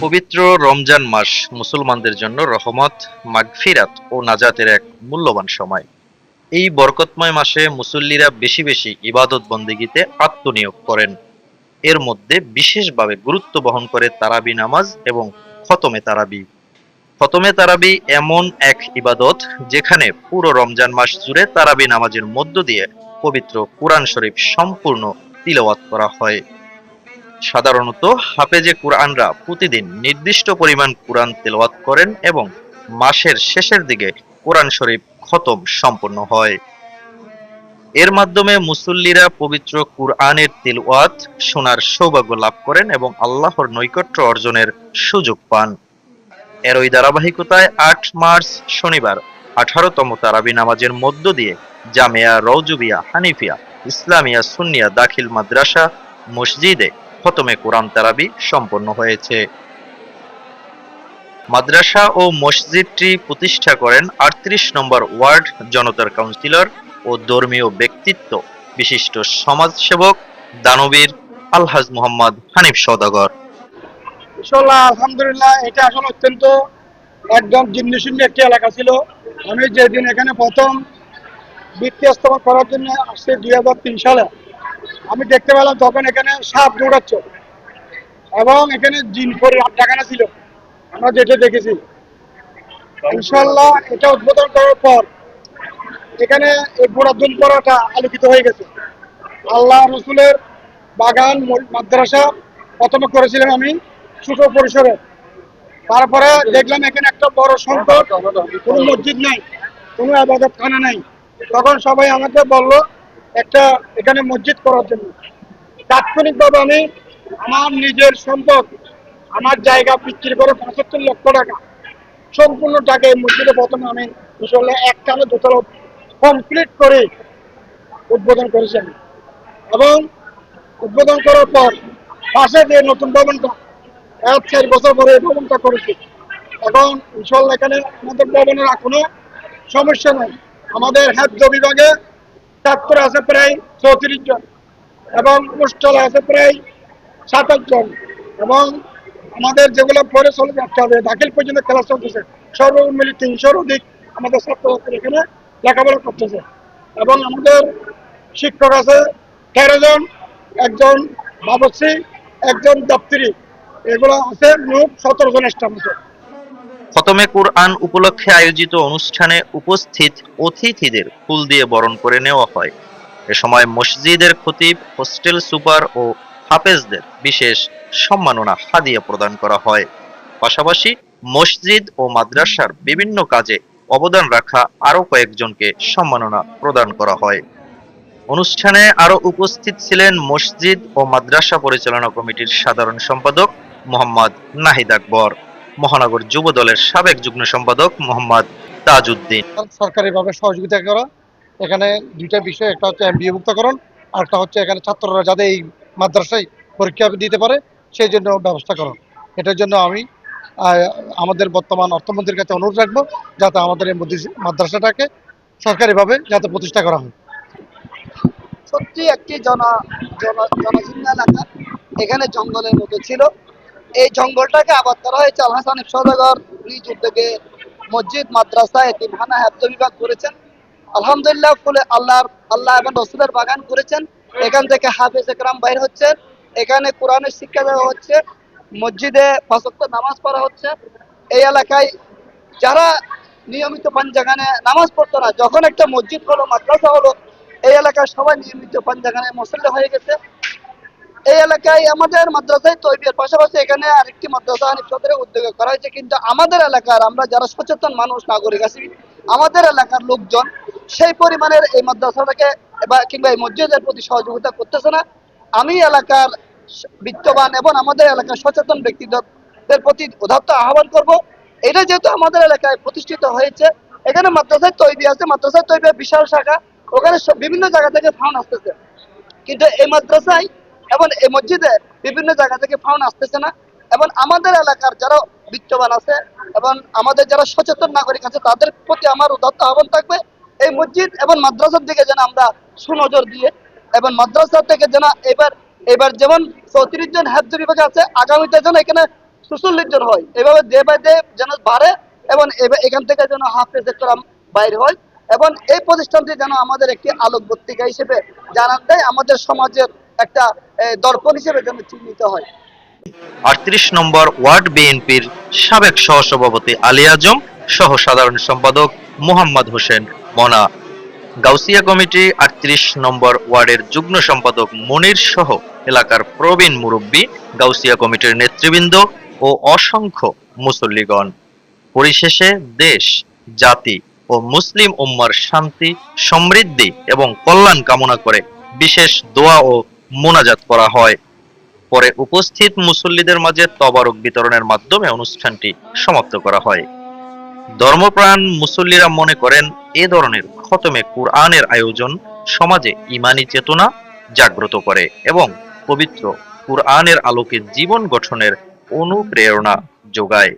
পবিত্র রমজান মাস মুসলমানদের জন্য রহমত, মাগফিরাত ও নাজাতের এক মূল্যবান সময়। এই বরকতময় মাসে মুসল্লিরা বেশি বেশি ইবাদত বন্দেগীতে আত্মনিয়োগ করেন। এর মধ্যে বিশেষভাবে গুরুত্ব বহন করে তারাবি নামাজ এবং খতমে তারাবি। খতমে তারাবি এমন এক ইবাদত যেখানে পুরো রমজান মাস জুড়ে তারাবি নামাজের মধ্য দিয়ে পবিত্র কুরআন শরীফ সম্পূর্ণ তিলাওয়াত করা হয়। সাধারণত হাফেজে কুরআনরা প্রতিদিন নির্দিষ্ট পরিমাণ কুরআন তেলাওয়াত করেন এবং মাসের শেষের দিকে কুরআন শরীফ খতম সম্পন্ন হয়। এর মাধ্যমে মুসল্লিরা পবিত্র কুরআনের তিলাওয়াত শোনার সৌভাগ্য লাভ করেন এবং আল্লাহর নৈকট্য অর্জনের সুযোগ পান। এরই ধারাবাহিকতায় ৮ মার্চ শনিবার ১৮তম তারাবি নামাজের মধ্য দিয়ে জামিয়া রওজুবিয়া হানিফিয়া ইসলামিয়া সুন্নিয়া দাখিল মাদ্রাসা মসজিদে খতমে কোরআন তারাবি সম্পন্ন হয়েছে। মাদ্রাসা ও মসজিদটি প্রতিষ্ঠা করেন ৩৮ নম্বর ওয়ার্ড জনতার কাউন্সিলর ও ধর্মীয় ব্যক্তিত্ব বিশিষ্ট সমাজসেবক দানবীর আলহাজ মোহাম্মদ হানিফ সওদাগর। ইনশাআল্লাহ আলহামদুলিল্লাহ, এটা আসলে অত্যন্ত একদম জীর্ণশীর্ণ একটি এলাকা ছিল। আমি যেদিন এখানে প্রথম ভিত্তি স্থাপন করার জন্য আসছে ২০০৩ সালে, আমি দেখতে পেলাম তখন এখানে সাপ দৌড়াচ্ছে এবং এখানে জিন পরি আড্ডাখানা ছিল, আমরা যেটা দেখেছি। ইনশাআল্লাহ এটা উদ্বোধন করার পর এখানে এই পুরাতন পড়াটা আলোকিত হয়ে গেছে। আল্লাহ রসুলের বাগান মাদ্রাসা প্রথমে করেছিলাম আমি ছোট পরিসরে। তারপরে দেখলাম এখানে একটা বড় সংকট, কোনো মসজিদ নাই, কোনো ইবাদতখানা নাই। তখন সবাই আমাকে বলল একটা এখানে মসজিদ করার জন্য। তাৎক্ষণিকভাবে আমি আমার নিজের সম্পদ, আমার জায়গা বিক্রি করে ৭৫ লক্ষ টাকা সম্পূর্ণ টাকা এই মসজিদে প্রথমে আমি ইনশাআল্লাহ একটানা দোতলা কমপ্লিট করে উদ্বোধন করেছি আমি। এবং উদ্বোধন করার পর পাশে যে নতুন ভবনটা ৪ বছর পরে এই ভবনটা করেছি। এখন ইনশাআল্লাহ এখানে আমাদের ভবনের কোনো সমস্যা নাই। আমাদের হেফজ বিভাগে ছাত্র আছে প্রায় ৩৪ জন এবং পোস্টাল আছে প্রায় ২৭ জন এবং আমাদের যেগুলো পরে চলে যাচ্ছে হবে দাখিল পর্যন্ত ক্লাস চলতেছে, সর্বমোট মিলে ৩০০-র অধিক আমাদের ছাত্রছাত্রী এখানে লেখাপড়া করতেছে। এবং আমাদের শিক্ষক আছে ১৩ জন, একজন বাবরচি, একজন দপ্তরি, এগুলো আছে মোট ১৭ জন স্টাফ আছে। খতমে কুরআন উপলক্ষে আয়োজিত অনুষ্ঠানে উপস্থিত অতিথিদের ফুল দিয়ে বরণ করে নেওয়া হয়। এ সময় মসজিদের খতিব, হোস্টেল সুপার ও হাফেজদের বিশেষ সম্মাননা হাদিয়া প্রদান করা হয়। পাশাপাশি মসজিদ ও মাদ্রাসার বিভিন্ন কাজে অবদান রাখা আরো কয়েকজনকে সম্মাননা প্রদান করা হয়। অনুষ্ঠানে আরো উপস্থিত ছিলেন মসজিদ ও মাদ্রাসা পরিচালনা কমিটির সাধারণ সম্পাদক মোহাম্মদ নাহিদ আকবর, মহানগর যুব দলের সাবেক যুগ্ম সম্পাদক মোহাম্মদ তাজউদ্দিন। সরকারিভাবে সহযোগিতা করা, এখানে দুইটা বিষয়, একটা হচ্ছে এমবিএ মুক্তকরণ, আর একটা হচ্ছে এখানে ছাত্ররা যাতে এই মাদ্রাসায় পরীক্ষা দিতে পারে সেই জন্য ব্যবস্থা করা। এটার জন্য আমি আমাদের বর্তমান অর্থমন্ত্রীর কাছে অনুরোধ রাখবো যাতে আমাদের এই মাদ্রাসাটাকে সরকারিভাবে যাতে প্রতিষ্ঠা করা হয়। সত্যি একটি জনশূন্য এলাকা, এখানে জঙ্গলের মতো ছিল। এই জঙ্গলটাকে আবাদ করা হয়েছে আলহাজ হানিফ সওদাগর নিজ উদ্যোগে মসজিদ, মাদ্রাসা, এতিমখানা, হেফজ বিভাগ করেছেন। আলহামদুলিল্লাহ, ফুলে আল্লাহ এবং রসুলের বাগান করেছেন। এখান থেকে হাফেজ একরাম বাইর হচ্ছে, এখানে কোরআনের শিক্ষা দেওয়া হচ্ছে, মসজিদে ৫ ওয়াক্ত নামাজ পড়া হচ্ছে। এই এলাকায় যারা নিয়মিত পাঞ্জাগানে নামাজ পড়তো না, যখন একটা মসজিদ হলো, মাদ্রাসা হলো, এই এলাকার সবাই নিয়মিত পাঞ্জাগানে মুসল্লি হয়ে গেছে। এই এলাকায় আমাদের মাদ্রাসায় তৈরির পাশাপাশি এখানে আরেকটি মাদ্রাসা হানিফ সদরের উদ্যোগে করা হয়েছে। কিন্তু আমাদের এলাকার আমরা যারা সচেতন মানুষ, নাগরিক আছি, আমাদের এলাকার লোকজন সেই পরিমাণের এই মাদ্রাসাটাকে কিংবা এই মসজিদের প্রতি সহযোগিতা করতেছে না। আমি এলাকার বিত্তবান এবং আমাদের এলাকার সচেতন ব্যক্তিদের প্রতি উদাত্ত আহ্বান করব, এটা যেহেতু আমাদের এলাকায় প্রতিষ্ঠিত হয়েছে, এখানে মাদ্রাসায় তৈরি আছে, মাদ্রাসায় তৈরি বিশাল শাখা, ওখানে বিভিন্ন জায়গা থেকে ফান্ড আসতেছে, কিন্তু এই মাদ্রাসায় এবং এই মসজিদে বিভিন্ন জায়গা থেকে ফান্ড আসতেছে না। এবং আমাদের এলাকার যারা বিত্তবান আছে এবং আমাদের যারা সচেতন নাগরিক আছে, তাদের প্রতি আমার উদাত্ত আহ্বান থাকবে এই মসজিদ এবং মাদ্রাসার দিকে যেন আমরা সুনজর দিয়ে এবং মাদ্রাসা থেকে যেন এবার এবার যেমন 34 জন হেফজ বিভাগে আছে, আগামীতে যেন এখানে 46 জন হয়, এভাবে ডে বাই ডে যেন বাড়ে এবং এখান থেকে যেন হাফেজ একরাম বাইর হয় এবং এই প্রতিষ্ঠানটি যেন আমাদের একটি আলোকবর্তিকা হিসেবে জানান দেয়, আমাদের সমাজের একটা দর্পণ হিসেবে যেন চিহ্নিত হয়। 38 নম্বর ওয়ার্ড বিএনপির সাবেক সহসভাপতি আলী আজম সহ সাধারণ সম্পাদক মোহাম্মদ হোসেন মনা, গাউসিয়া কমিটি 38 নম্বর ওয়ার্ডের যুগ্ম সম্পাদক মনির সহ এলাকার প্রবীণ মুরব্বী, গাউসিয়া কমিটির নেতৃবৃন্দ ও অসংখ্য মুসল্লিগণ। পরিশেষে দেশ, জাতি ও মুসলিম উম্মার শান্তি, সমৃদ্ধি এবং কল্যাণ কামনা করে বিশেষ দোয়া ও মোনাজাত করা হয়। পরে উপস্থিত মুসল্লিদের মাঝে তবারক বিতরণের মাধ্যমে অনুষ্ঠানটি সমাপ্ত করা হয়। ধর্মপ্রাণ মুসল্লিরা মনে করেন এ ধরনের খতমে কুরআনের আয়োজন সমাজে ঈমানী চেতনা জাগ্রত করে এবং পবিত্র কুরআনের আলোকে জীবন গঠনের অনুপ্রেরণা যোগায়।